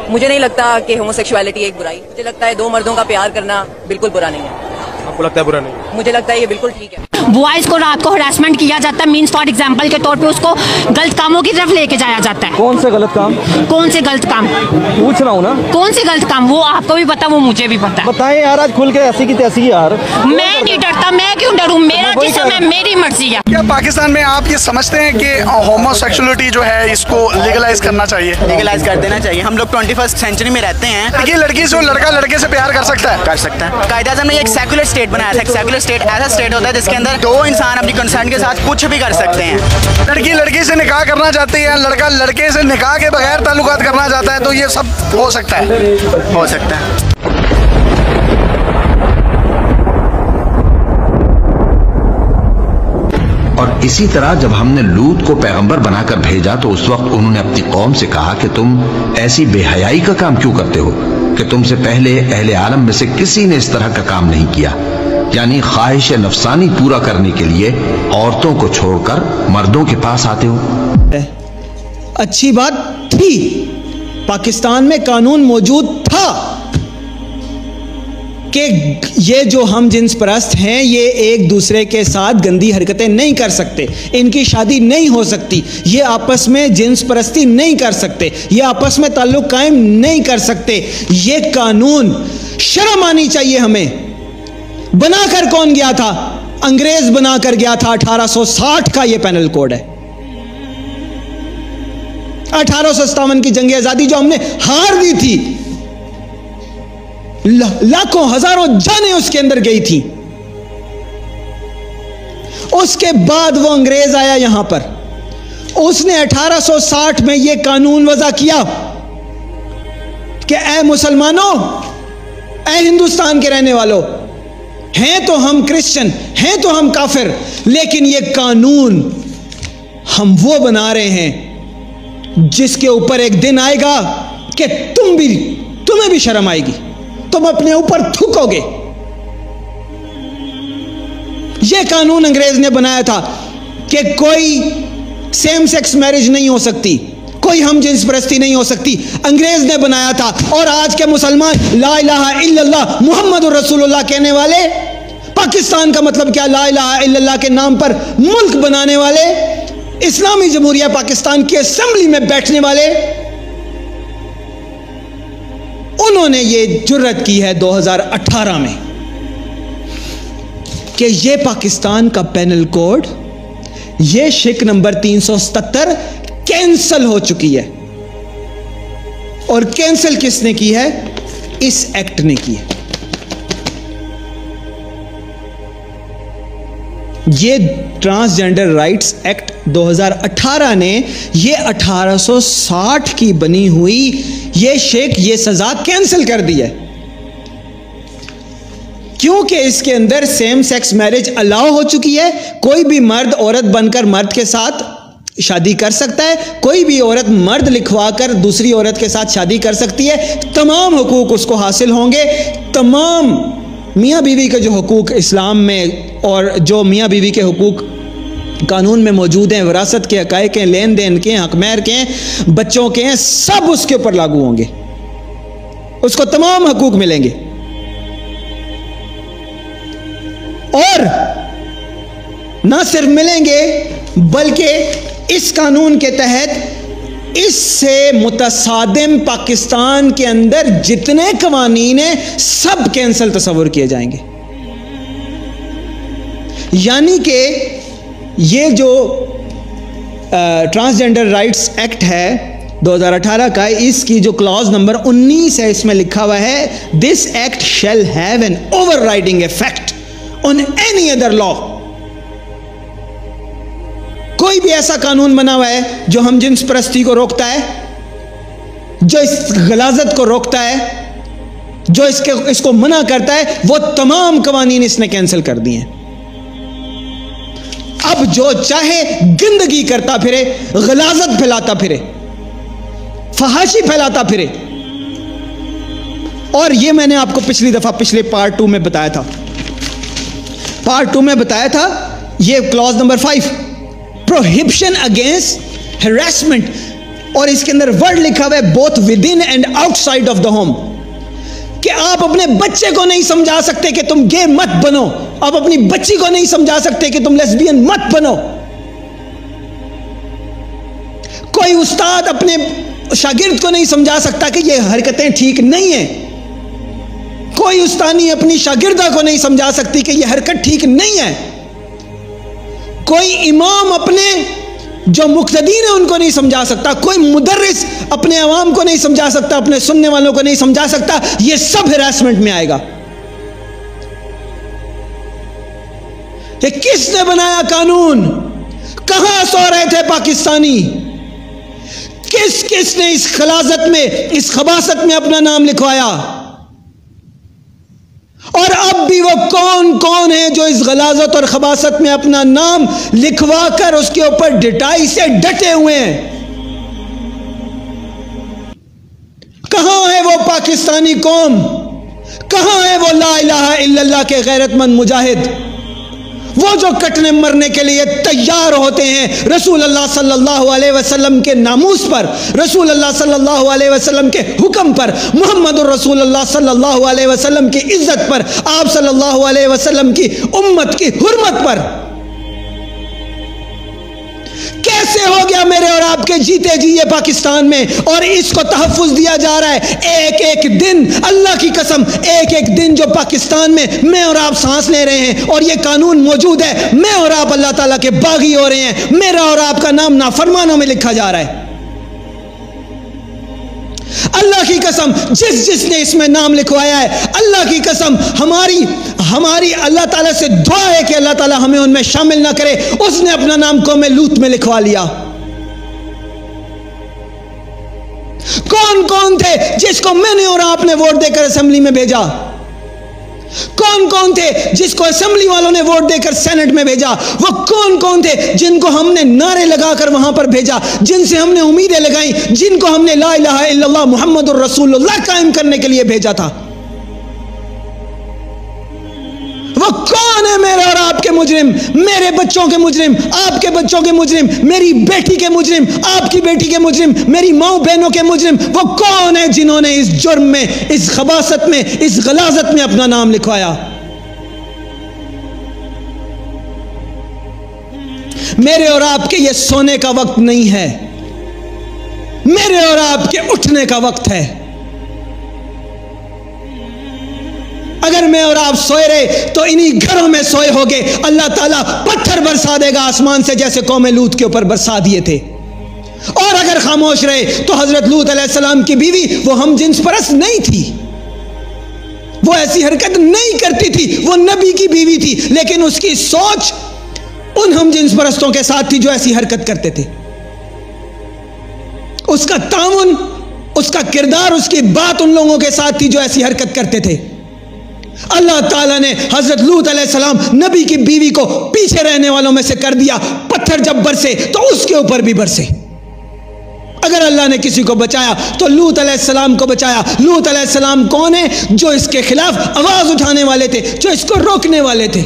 مجھے نہیں لگتا کہ ہومو سیکشوالٹی ایک برائی. مجھے لگتا ہے دو مردوں کا پیار کرنا بالکل برا نہیں ہے. آپ کو لگتا ہے برا نہیں؟ مجھے لگتا ہے یہ بالکل ٹھیک ہے. بوائز کو رات کو ہراسمنٹ کیا جاتا ہے, مینس فار ایگزامپل کے طور پہ اس کو غلط کاموں کی طرف لے کے جایا جاتا ہے. کون سے غلط کام؟ کون سے غلط کام پوچھ رہا ہوں نا. کون سے غلط کام, وہ آپ کو بھی پتا, وہ مجھے بھی پتا. بتائیں یار, آج کھل کے ایسی کی تیسی یار. میں نہیں ڈرتا, میں کیوں ڈروں, میرا جسم ہے, میری مرضی ہے. کیا پاکستان میں آپ یہ سمجھتے ہیں کہ ہومو سیکشولیٹی جو ہے اس کو لیگلائز کرنا چاہیے؟ لیگلائز کر دینا چاہیے. ہم لوگ 21 سینچری میں رہتے ہیں. یہ لڑکی سے لڑکا لڑکے سے پیار کر سکتا ہے؟ کر سکتا ہے. قائد اعظم نے ایک سیکولر اسٹیٹ بنایا تھا. ایک سیکولر اسٹیٹ ایسا اسٹیٹ ہوتا ہے جس کے اندر دو انسان اپنی کنسرن کے ساتھ کچھ بھی کر سکتے ہیں. لڑکی لڑکی سے نکاح کرنا چاہتی ہے, لڑکا لڑکے سے نکاح کے بغیر تعلقات کرنا چاہتا ہے, تو یہ سب ہو سکتا ہے. ہو سکتا ہے. اور اسی طرح جب ہم نے لوط کو پیغمبر بنا کر بھیجا تو اس وقت انہوں نے اپنی قوم سے کہا کہ تم ایسی بے حیائی کا کام کیوں کرتے ہو کہ تم سے پہلے اہل عالم میں سے کسی نے اس طرح کا کام نہیں کیا, یعنی خواہش نفسانی پورا کرنے کے لیے عورتوں کو چھوڑ کر مردوں کے پاس آتے ہو. اچھی بات تھی, پاکستان میں قانون موجود تھا کہ یہ جو ہم جنس پرست ہیں یہ ایک دوسرے کے ساتھ گندی حرکتیں نہیں کر سکتے, ان کی شادی نہیں ہو سکتی, یہ آپس میں جنس پرستی نہیں کر سکتے, یہ آپس میں تعلق قائم نہیں کر سکتے. یہ قانون شرم آنی چاہیے ہمیں. بنا کر کون گیا تھا؟ انگریز بنا کر گیا تھا. 1860 کا یہ پینل کوڈ ہے. 1857 کی جنگ آزادی جو ہم نے ہار دی تھی, لاکھوں ہزاروں جانیں اس کے اندر گئی تھی. اس کے بعد وہ انگریز آیا یہاں پر, اس نے 1860 میں یہ قانون وضع کیا کہ اے مسلمانوں, اے ہندوستان کے رہنے والوں, ہیں تو ہم کرسچن, ہیں تو ہم کافر, لیکن یہ قانون ہم وہ بنا رہے ہیں جس کے اوپر ایک دن آئے گا کہ تمہیں بھی شرم آئے گی, تم اپنے اوپر تھوکو گے. یہ قانون انگریز نے بنایا تھا کہ کوئی سیم سیکس میرج نہیں ہو سکتی, کوئی ہم جنس پرستی نہیں ہو سکتی. انگریز نے بنایا تھا. اور آج کے مسلمان لا الہ الا اللہ محمد رسول اللہ کہنے والے, پاکستان کا مطلب کیا, لا الہ الا اللہ کے نام پر ملک بنانے والے, اسلامی جمہوریہ پاکستان کی اسمبلی میں بیٹھنے والے, انہوں نے یہ جرت کی ہے 2018 میں کہ یہ پاکستان کا پینل کوڈ, یہ شک نمبر 377 کینسل ہو چکی ہے. اور کینسل کس نے کی ہے؟ اس ایکٹ نے کی ہے. یہ ٹرانسجینڈر رائٹس ایکٹ 2018 نے یہ 1860 کی بنی ہوئی یہ شک, یہ سزا کینسل کر دی ہے, کیونکہ اس کے اندر سیم سیکس میرج الاؤ ہو چکی ہے. کوئی بھی مرد عورت بن کر مرد کے ساتھ شادی کر سکتا ہے, کوئی بھی عورت مرد لکھوا کر دوسری عورت کے ساتھ شادی کر سکتی ہے. تمام حقوق اس کو حاصل ہوں گے. تمام میاں بیوی کے جو حقوق اسلام میں اور جو میاں بیوی کے حقوق قانون میں موجود ہیں, وراثت کے حقائق ہیں, لین دین کے, حق مہر کے, بچوں کے ہیں, سب اس کے اوپر لاگو ہوں گے. اس کو تمام حقوق ملیں گے. اور نہ صرف ملیں گے بلکہ اس قانون کے تحت اس سے متصادم پاکستان کے اندر جتنے قوانین ہیں سب کینسل تصور کیے جائیں گے. یعنی کہ یہ جو ٹرانسجینڈر رائٹس ایکٹ ہے 2018 کا, اس کی جو کلاز نمبر 19 ہے, اس میں لکھا ہوا ہے this act shall have an overriding effect on any other law. کوئی بھی ایسا قانون بنا ہوا ہے جو ہم جنس پرستی کو روکتا ہے, جو اس غلاظت کو روکتا ہے, جو اس کو منع کرتا ہے, وہ تمام قوانین اس نے کینسل کر دی ہیں. اب جو چاہے گندگی کرتا پھرے, غلاظت پھیلاتا پھرے, فحاشی پھیلاتا پھرے. اور یہ میں نے آپ کو پچھلی دفعہ پچھلے پارٹ 2 میں بتایا تھا. پارٹ 2 میں بتایا تھا یہ Claus number 5 prohibition against harassment, اور اس کے اندر ورڈ لکھا ہوا ہے both within and outside of the home, کہ آپ اپنے بچے کو نہیں سمجھا سکتے کہ تم گے مت بنو, آپ اپنی بچی کو نہیں سمجھا سکتے کہ تم لیسبین مت بنو. کوئی استاد اپنے شاگرد کو نہیں سمجھا سکتا کہ یہ حرکتیں ٹھیک نہیں ہیں. کوئی استانی اپنی شاگردہ کو نہیں سمجھا سکتی کہ یہ حرکت ٹھیک نہیں ہے. کوئی امام اپنے جو مقتدین ہیں ان کو نہیں سمجھا سکتا. کوئی مدرس اپنے عوام کو نہیں سمجھا سکتا, اپنے سننے والوں کو نہیں سمجھا سکتا. یہ سب ہراسمنٹ میں آئے گا. یہ کس نے بنایا قانون؟ کہاں سو رہے تھے پاکستانی؟ کس نے اس خلاصت میں, اس خباثت میں اپنا نام لکھوایا؟ اور اب بھی وہ کون ہیں جو اس غلاظت اور خباثت میں اپنا نام لکھوا کر اس کے اوپر ڈٹائی سے ڈٹے ہوئے ہیں؟ کہاں ہے وہ پاکستانی قوم؟ کہاں ہے وہ لا الہ الا اللہ کے غیرت مند مجاہد؟ وہ جو کٹنے مرنے کے لیے تیار ہوتے ہیں رسول اللہ صلی اللہ علیہ وسلم کے ناموس پر, رسول اللہ صلی اللہ علیہ وسلم کے حکم پر, محمد الرسول اللہ صلی اللہ علیہ وسلم کی عزت پر, آپ صلی اللہ علیہ وسلم کی امت کی حرمت پر. کیسے ہو گیا میرے اور آپ کے جیتے جی یہ پاکستان میں, اور اس کو تحفظ دیا جا رہا ہے ایک ایک دن, اللہ کی قسم ایک ایک دن جو پاکستان میں اور آپ سانس لے رہے ہیں اور یہ قانون موجود ہے, میں اور آپ اللہ تعالیٰ کے باغی ہو رہے ہیں, میرا اور آپ کا نام نافرمانوں میں لکھا جا رہا ہے. اللہ کی قسم جس نے اس میں نام لکھوایا ہے, اللہ کی قسم ہماری اللہ تعالیٰ سے دعا ہے کہ اللہ تعالیٰ ہمیں ان میں شامل نہ کرے. اس نے اپنا نام قوم لوط میں لکھوا لیا. کون تھے جس کو میں نے اور آپ نے ووٹ دے کر اسمبلی میں بھیجا؟ کون تھے جس کو اسمبلی والوں نے ووٹ دے کر سینٹ میں بھیجا؟ وہ کون تھے جن کو ہم نے نعرے لگا کر وہاں پر بھیجا, جن سے ہم نے امیدیں لگائیں, جن کو ہم نے لا الہ الا اللہ محمد الرسول اللہ قائم کرنے کے لیے بھیجا تھا؟ وہ کون ہے میرے اور آپ کے مجرم, میرے بچوں کے مجرم, آپ کے بچوں کے مجرم, میری بیٹی کے مجرم, آپ کی بیٹی کے مجرم, میری ماؤں بہنوں کے مجرم؟ وہ کون ہے جنہوں نے اس جرم میں, اس خباثت میں, اس غلاظت میں اپنا نام لکھوایا؟ میرے اور آپ کے یہ سونے کا وقت نہیں ہے, میرے اور آپ کے اٹھنے کا وقت ہے. اگر میں اور آپ سوئے رہے تو انہی گھروں میں سوئے ہوگے. اللہ تعالیٰ پتھر برسا دے گا آسمان سے جیسے قوم لوط کے اوپر برسا دیے تھے. اور اگر خاموش رہے تو حضرت لوط علیہ السلام کی بیوی وہ ہم جنس پرست نہیں تھی, وہ ایسی حرکت نہیں کرتی تھی, وہ نبی کی بیوی تھی, لیکن اس کی سوچ ان ہم جنس پرستوں کے ساتھ تھی جو ایسی حرکت کرتے تھے. اس کا تعاون, اس کا کردار, اس کی بات ان لوگوں کے ساتھ تھی جو ایسی حرکت کرتے تھے. اللہ تعالیٰ نے حضرت لوط علیہ السلام نبی کی بیوی کو پیچھے رہنے والوں میں سے کر دیا. پتھر جب برسے تو اس کے اوپر بھی برسے. اگر اللہ نے کسی کو بچایا تو لوط علیہ السلام کو بچایا. لوط علیہ السلام کون ہے؟ جو اس کے خلاف آواز اٹھانے والے تھے, جو اس کو روکنے والے تھے.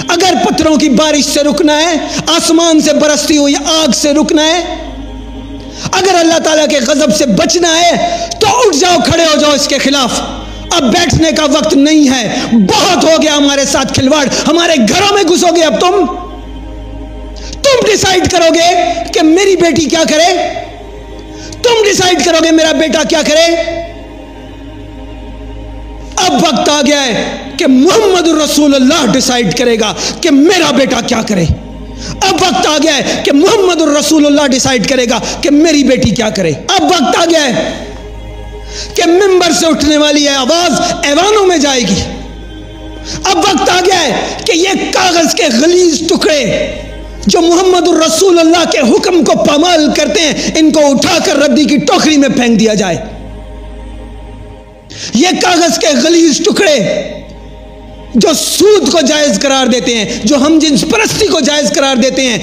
اگر پتھروں کی بارش سے رکنا ہے, آسمان سے برستی ہوئی آگ سے رکنا ہے, اگر اللہ تعالیٰ کے غضب سے بچنا ہے تو اٹھ جاؤ, کھڑے ہو جاؤ اس کے خلاف. اب بیٹھنے کا وقت نہیں ہے, بہت ہو گیا ہمارے ساتھ کھلواڑ. ہمارے گھروں میں گھسو گے. اب تم ڈیسائیڈ کرو گے کہ میری بیٹی کیا کرے, تم ڈیسائیڈ کرو گے میرا بیٹا کیا کرے. اب وقت آ گیا ہے کہ محمد الرسول اللہ ڈیسائیڈ کرے گا کہ میرا بیٹا کیا کرے. اب وقت آ گیا ہے کہ محمد الرسول اللہ ڈیسائیڈ کرے گا کہ میری بیٹی کیا کرے. اب وقت آ گیا ہے کہ ممبر سے اٹھنے والی ہے آواز ایوانوں میں جائے گی. اب وقت آ گیا ہے کہ یہ کاغذ کے غلیظ ٹکڑے جو محمد الرسول اللہ کے حکم کو پامال کرتے ہیں, ان کو اٹھا کر ردی کی ٹوکری میں پھینک دیا جائے. یہ کاغذ کے غلیظ ٹکڑے جو سود کو جائز قرار دیتے ہیں, جو ہم جنس پرستی کو جائز قرار دیتے ہیں,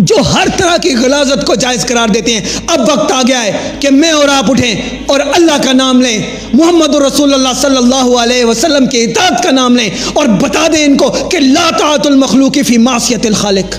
جو ہر طرح کی غلاظت کو جائز قرار دیتے ہیں. اب وقت آ گیا ہے کہ میں اور آپ اٹھیں اور اللہ کا نام لیں, محمد رسول اللہ صلی اللہ علیہ وسلم کی اطاعت کا نام لیں, اور بتا دیں ان کو کہ لا طاعت المخلوق فی معصیت الخالق.